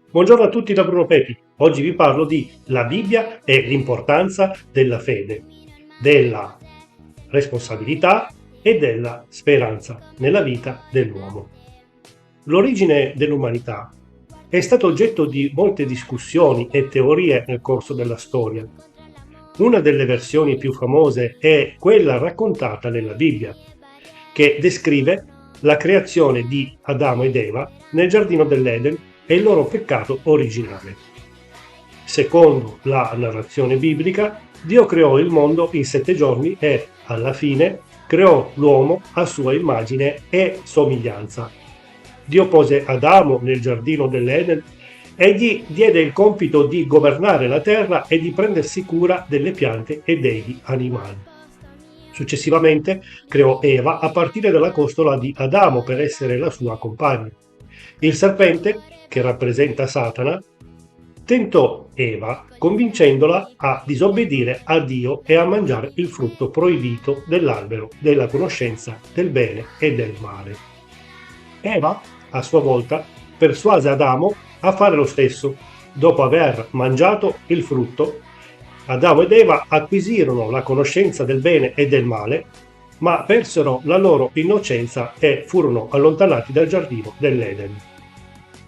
Buongiorno a tutti da Bruno Pepi. Oggi vi parlo di la Bibbia e l'importanza della fede, della responsabilità e della speranza nella vita dell'uomo. L'origine dell'umanità è stato oggetto di molte discussioni e teorie nel corso della storia. Una delle versioni più famose è quella raccontata nella Bibbia, che descrive la creazione di Adamo ed Eva nel giardino dell'Eden e il loro peccato originale. Secondo la narrazione biblica, Dio creò il mondo in 7 giorni e, alla fine, creò l'uomo a sua immagine e somiglianza. Dio pose Adamo nel giardino dell'Eden e gli diede il compito di governare la terra e di prendersi cura delle piante e degli animali. Successivamente creò Eva a partire dalla costola di Adamo per essere la sua compagna. Il serpente, che rappresenta Satana, tentò Eva convincendola a disobbedire a Dio e a mangiare il frutto proibito dell'albero della conoscenza del bene e del male. Eva, a sua volta, persuase Adamo a fare lo stesso. Dopo aver mangiato il frutto, Adamo ed Eva acquisirono la conoscenza del bene e del male, ma persero la loro innocenza e furono allontanati dal giardino dell'Eden.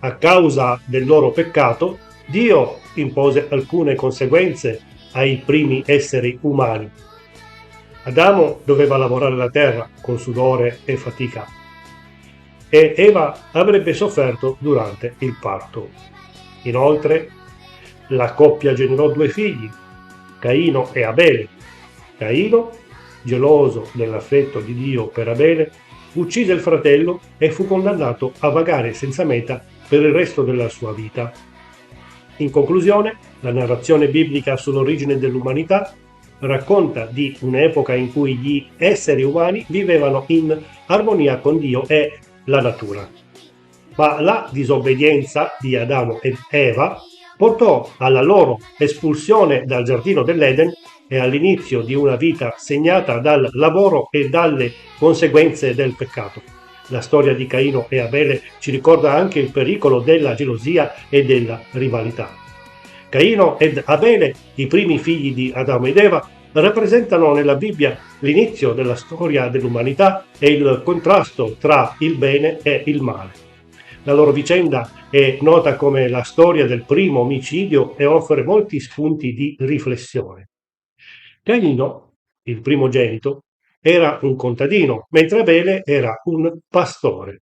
A causa del loro peccato, Dio impose alcune conseguenze ai primi esseri umani. Adamo doveva lavorare la terra con sudore e fatica e Eva avrebbe sofferto durante il parto. Inoltre, la coppia generò 2 figli, Caino e Abele. Caino, geloso dell'affetto di Dio per Abele, uccise il fratello e fu condannato a vagare senza meta per il resto della sua vita. In conclusione, la narrazione biblica sull'origine dell'umanità racconta di un'epoca in cui gli esseri umani vivevano in armonia con Dio e la natura. Ma la disobbedienza di Adamo ed Eva portò alla loro espulsione dal giardino dell'Eden e all'inizio di una vita segnata dal lavoro e dalle conseguenze del peccato. La storia di Caino e Abele ci ricorda anche il pericolo della gelosia e della rivalità. Caino ed Abele, i primi figli di Adamo ed Eva, rappresentano nella Bibbia l'inizio della storia dell'umanità e il contrasto tra il bene e il male. La loro vicenda è nota come la storia del primo omicidio e offre molti spunti di riflessione. Caino, il primogenito, era un contadino, mentre Abele era un pastore.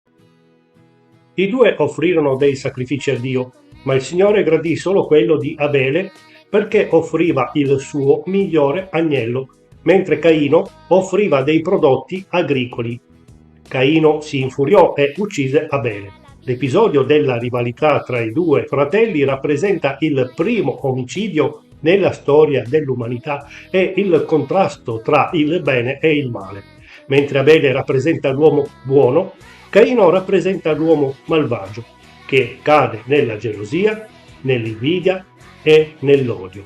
I due offrirono dei sacrifici a Dio, ma il Signore gradì solo quello di Abele perché offriva il suo migliore agnello, mentre Caino offriva dei prodotti agricoli. Caino si infuriò e uccise Abele. L'episodio della rivalità tra i 2 fratelli rappresenta il primo omicidio nella storia dell'umanità e il contrasto tra il bene e il male. Mentre Abele rappresenta l'uomo buono, Caino rappresenta l'uomo malvagio, che cade nella gelosia, nell'invidia e nell'odio.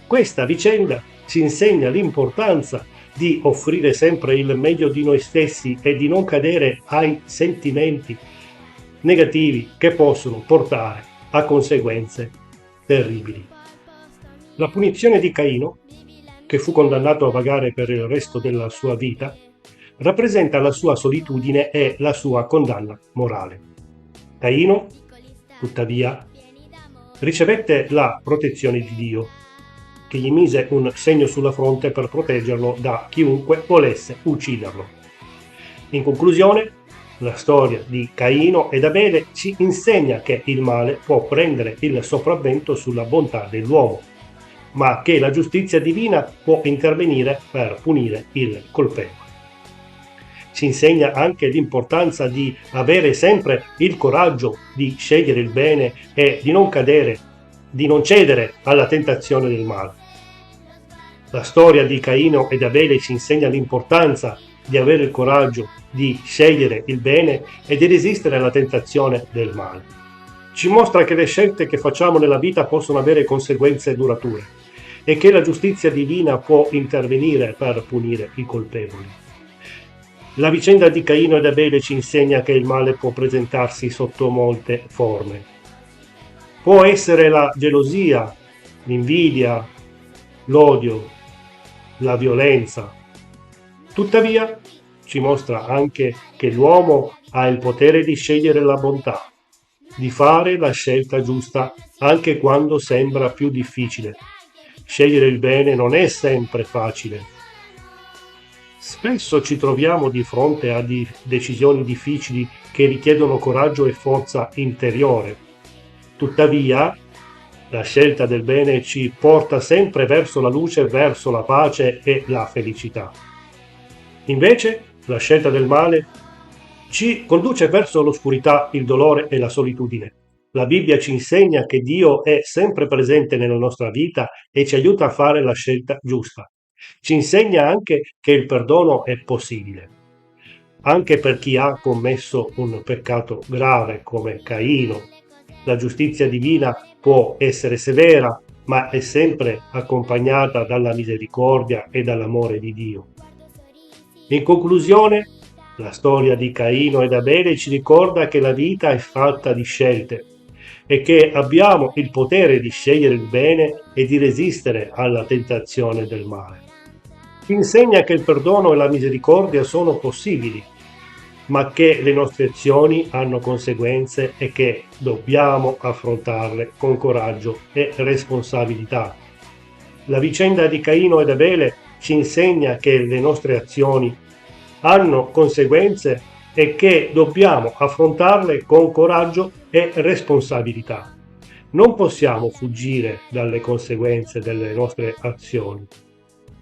Questa vicenda ci insegna l'importanza di offrire sempre il meglio di noi stessi e di non cadere ai sentimenti negativi che possono portare a conseguenze terribili. La punizione di Caino, che fu condannato a vagare per il resto della sua vita, rappresenta la sua solitudine e la sua condanna morale. Caino, tuttavia, ricevette la protezione di Dio, che gli mise un segno sulla fronte per proteggerlo da chiunque volesse ucciderlo. In conclusione, la storia di Caino ed Abele ci insegna che il male può prendere il sopravvento sulla bontà dell'uomo, ma che la giustizia divina può intervenire per punire il colpevole. Ci insegna anche l'importanza di avere sempre il coraggio di scegliere il bene e di non cadere, di non cedere alla tentazione del male. La storia di Caino ed Abele ci insegna l'importanza di avere il coraggio di scegliere il bene e di resistere alla tentazione del male. Ci mostra che le scelte che facciamo nella vita possono avere conseguenze durature e che la giustizia divina può intervenire per punire i colpevoli. La vicenda di Caino ed Abele ci insegna che il male può presentarsi sotto molte forme. Può essere la gelosia, l'invidia, l'odio, la violenza. Tuttavia, ci mostra anche che l'uomo ha il potere di scegliere la bontà, di fare la scelta giusta anche quando sembra più difficile. Scegliere il bene non è sempre facile. Spesso ci troviamo di fronte a decisioni difficili che richiedono coraggio e forza interiore. Tuttavia, la scelta del bene ci porta sempre verso la luce, verso la pace e la felicità. Invece, la scelta del male ci conduce verso l'oscurità, il dolore e la solitudine. La Bibbia ci insegna che Dio è sempre presente nella nostra vita e ci aiuta a fare la scelta giusta. Ci insegna anche che il perdono è possibile, anche per chi ha commesso un peccato grave come Caino. La giustizia divina può essere severa, ma è sempre accompagnata dalla misericordia e dall'amore di Dio. In conclusione, la storia di Caino ed Abele ci ricorda che la vita è fatta di scelte e che abbiamo il potere di scegliere il bene e di resistere alla tentazione del male. Ci insegna che il perdono e la misericordia sono possibili, ma che le nostre azioni hanno conseguenze e che dobbiamo affrontarle con coraggio e responsabilità. La vicenda di Caino ed Abele ci insegna che le nostre azioni hanno conseguenze e che dobbiamo affrontarle con coraggio e responsabilità. Non possiamo fuggire dalle conseguenze delle nostre azioni,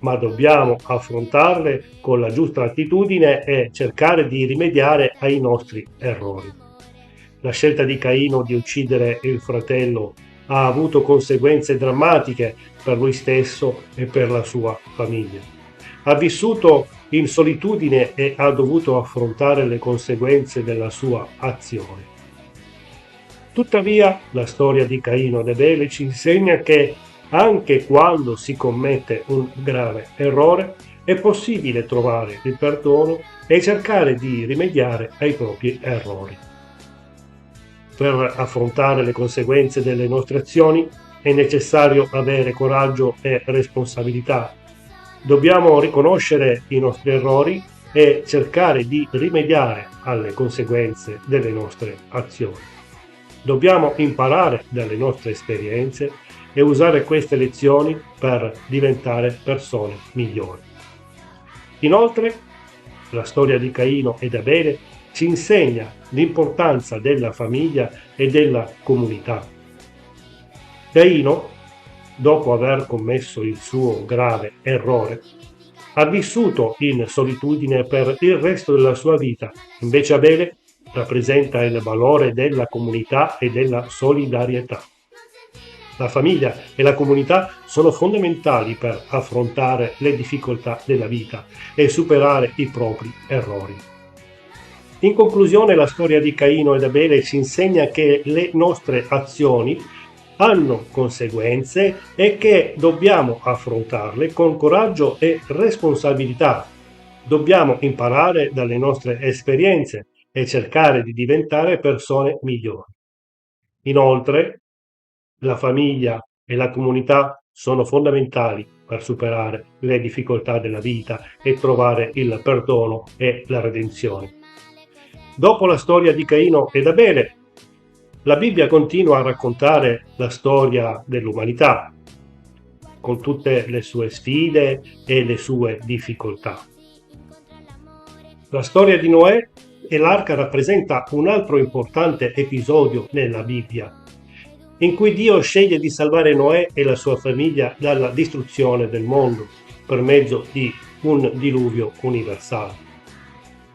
ma dobbiamo affrontarle con la giusta attitudine e cercare di rimediare ai nostri errori. La scelta di Caino di uccidere il fratello ha avuto conseguenze drammatiche per lui stesso e per la sua famiglia. Ha vissuto in solitudine e ha dovuto affrontare le conseguenze della sua azione. Tuttavia, la storia di Caino ed Abele ci insegna che anche quando si commette un grave errore è possibile trovare il perdono e cercare di rimediare ai propri errori. Per affrontare le conseguenze delle nostre azioni è necessario avere coraggio e responsabilità. Dobbiamo riconoscere i nostri errori e cercare di rimediare alle conseguenze delle nostre azioni. Dobbiamo imparare dalle nostre esperienze e usare queste lezioni per diventare persone migliori. Inoltre, la storia di Caino ed Abele ci insegna l'importanza della famiglia e della comunità. Caino, dopo aver commesso il suo grave errore, ha vissuto in solitudine per il resto della sua vita. Invece Abele rappresenta il valore della comunità e della solidarietà. La famiglia e la comunità sono fondamentali per affrontare le difficoltà della vita e superare i propri errori. In conclusione, la storia di Caino ed Abele ci insegna che le nostre azioni hanno conseguenze e che dobbiamo affrontarle con coraggio e responsabilità. Dobbiamo imparare dalle nostre esperienze e cercare di diventare persone migliori. Inoltre, la famiglia e la comunità sono fondamentali per superare le difficoltà della vita e trovare il perdono e la redenzione. Dopo la storia di Caino ed Abele, la Bibbia continua a raccontare la storia dell'umanità, con tutte le sue sfide e le sue difficoltà. La storia di Noè e l'arca rappresenta un altro importante episodio nella Bibbia, in cui Dio sceglie di salvare Noè e la sua famiglia dalla distruzione del mondo per mezzo di un diluvio universale.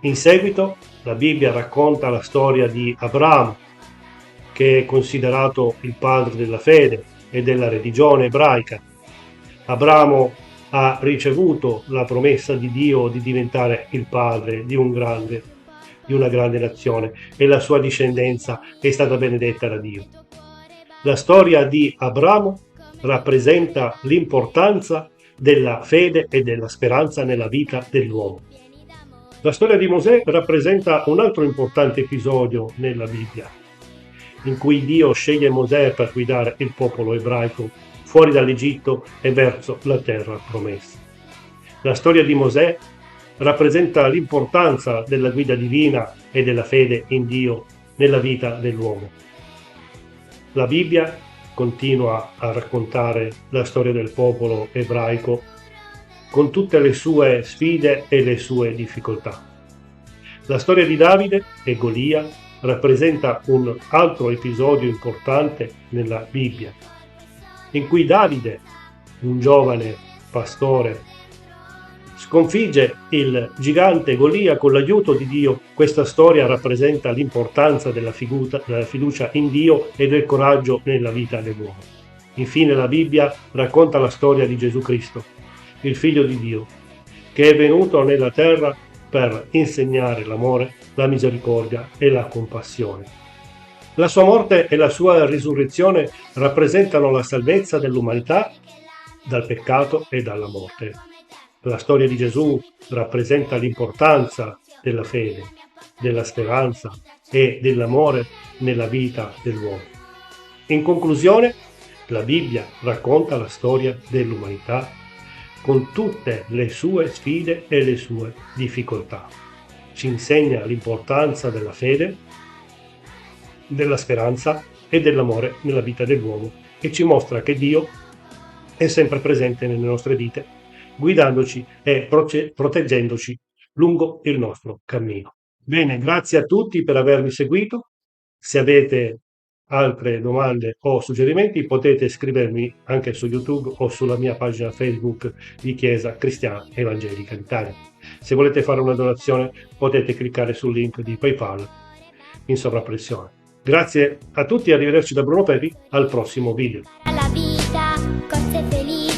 In seguito, la Bibbia racconta la storia di Abramo, che è considerato il padre della fede e della religione ebraica. Abramo ha ricevuto la promessa di Dio di diventare il padre di una grande nazione e la sua discendenza è stata benedetta da Dio. La storia di Abramo rappresenta l'importanza della fede e della speranza nella vita dell'uomo. La storia di Mosè rappresenta un altro importante episodio nella Bibbia. in cui Dio sceglie Mosè per guidare il popolo ebraico fuori dall'Egitto e verso la terra promessa. La storia di Mosè rappresenta l'importanza della guida divina e della fede in Dio nella vita dell'uomo. La Bibbia continua a raccontare la storia del popolo ebraico con tutte le sue sfide e le sue difficoltà. La storia di Davide e Golia rappresenta un altro episodio importante nella Bibbia, in cui Davide, un giovane pastore, sconfigge il gigante Golia con l'aiuto di Dio. Questa storia rappresenta l'importanza della fiducia in Dio e del coraggio nella vita dell'uomo. Infine la Bibbia racconta la storia di Gesù Cristo, il Figlio di Dio, che è venuto nella terra per insegnare l'amore, la misericordia e la compassione. La sua morte e la sua risurrezione rappresentano la salvezza dell'umanità dal peccato e dalla morte. La storia di Gesù rappresenta l'importanza della fede, della speranza e dell'amore nella vita dell'uomo. In conclusione, la Bibbia racconta la storia dell'umanità con tutte le sue sfide e le sue difficoltà. Ci insegna l'importanza della fede, della speranza e dell'amore nella vita dell'uomo e ci mostra che Dio è sempre presente nelle nostre vite, guidandoci e proteggendoci lungo il nostro cammino. Bene, grazie a tutti per avermi seguito. Se avete altre domande o suggerimenti potete scrivermi anche su YouTube o sulla mia pagina Facebook di Chiesa Cristiana Evangelica d'Italia. Se volete fare una donazione potete cliccare sul link di PayPal in sovrappressione. Grazie a tutti e arrivederci da Bruno Pepi al prossimo video. La vita, cose felici.